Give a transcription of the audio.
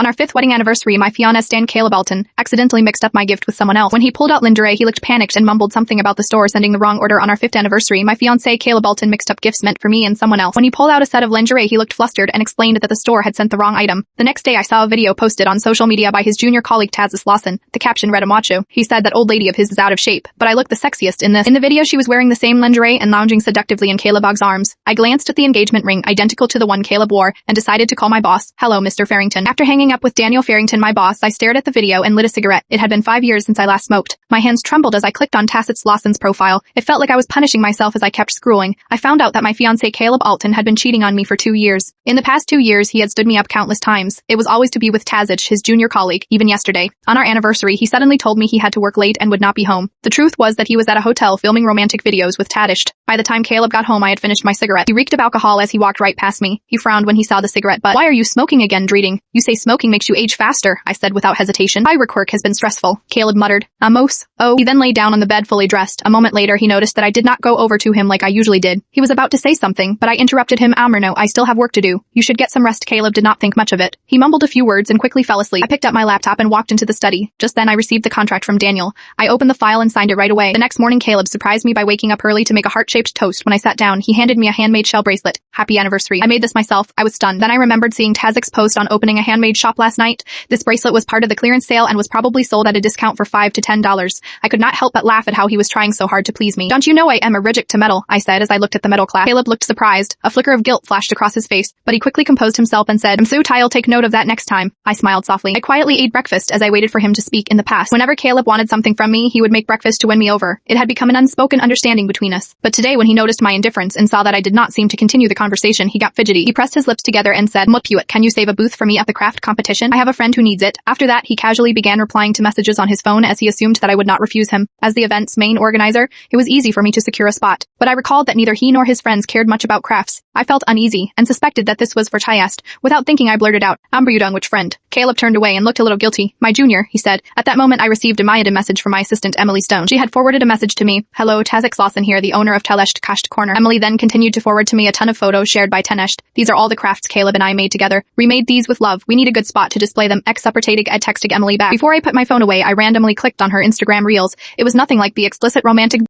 On our 5th wedding anniversary, my fiancé Stan Caleb Alton accidentally mixed up my gift with someone else. When he pulled out lingerie, he looked panicked and mumbled something about the store sending the wrong order. On our 5th anniversary, my fiancé Caleb Alton mixed up gifts meant for me and someone else. When he pulled out a set of lingerie, he looked flustered and explained that the store had sent the wrong item. The next day, I saw a video posted on social media by his junior colleague Tazis Lawson. The caption read a macho. He said that old lady of his is out of shape, but I look the sexiest in this. In the video, she was wearing the same lingerie and lounging seductively in Caleb's arms. I glanced at the engagement ring, identical to the one Caleb wore, and decided to call my boss. Hello, Mr. Farrington. After hanging up with Daniel Farrington, my boss, I stared at the video and lit a cigarette. It had been 5 years since I last smoked. My hands trembled as I clicked on Tacit's Lawson's profile. It felt like I was punishing myself as I kept scrolling. I found out that my fiancé Caleb Alton had been cheating on me for 2 years. In the past 2 years, he had stood me up countless times. It was always to be with Tazich, his junior colleague, even yesterday. On our anniversary, he suddenly told me he had to work late and would not be home. The truth was that he was at a hotel filming romantic videos with Tadish. By the time Caleb got home, I had finished my cigarette. He reeked of alcohol as he walked right past me. He frowned when he saw the cigarette butt. Why are you smoking again, Dreeding? You say smoking makes you age faster, I said without hesitation. My work has been stressful, Caleb muttered. Amos? Oh. He then lay down on the bed fully dressed. A moment later, he noticed that I did not go over to him like I usually did. He was about to say something, but I interrupted him. No, I still have work to do. You should get some rest. Caleb did not think much of it. He mumbled a few words and quickly fell asleep. I picked up my laptop and walked into the study. Just then I received the contract from Daniel. I opened the file and signed it right away. The next morning, Caleb surprised me by waking up early to make a heart-shaped toast. When I sat down, he handed me a handmade shell bracelet. Happy anniversary. I made this myself. I was stunned. Then I remembered seeing Tazik's post on opening a handmade shop last night. This bracelet was part of the clearance sale and was probably sold at a discount for $5 to $10. I could not help but laugh at how he was trying so hard to please me. Don't you know I am allergic to metal? I said as I looked at the metal clasp. Caleb looked surprised. A flicker of guilt flashed across his face, but he quickly composed himself and said, I'll take note of that next time. I smiled softly. I quietly ate breakfast as I waited for him to speak. In the past, whenever Caleb wanted something from me, he would make breakfast to win me over. It had become an unspoken understanding between us. But today, when he noticed my indifference and saw that I did not seem to continue the conversation, he got fidgety. He pressed his lips together and said, Mutpuit, can you save a booth for me at the craft competition? I have a friend who needs it. After that, he casually began replying to messages on his phone as he assumed that I would not refuse him. As the event's main organizer, it was easy for me to secure a spot. But I recalled that neither he nor his friends cared much about crafts. I felt uneasy and suspected that this was for Chayest. Without thinking, I blurted out, Ambrudung, which friend? Caleb turned away and looked a little guilty. My junior, he said. At that moment, I received a Mayada message from my assistant, Emily Stone. She had forwarded a message to me. Hello, Tazix Lawson here, the owner of Telesht Kasht Corner. Emily then continued to forward to me a ton of photos shared by Tenesht. These are all the crafts Caleb and I made together. We made these with love. We need a good spot to display them. Ex-supportating ed texting Emily back. Before I put my phone away, I randomly clicked on her Instagram reels. It was nothing like the explicit romantic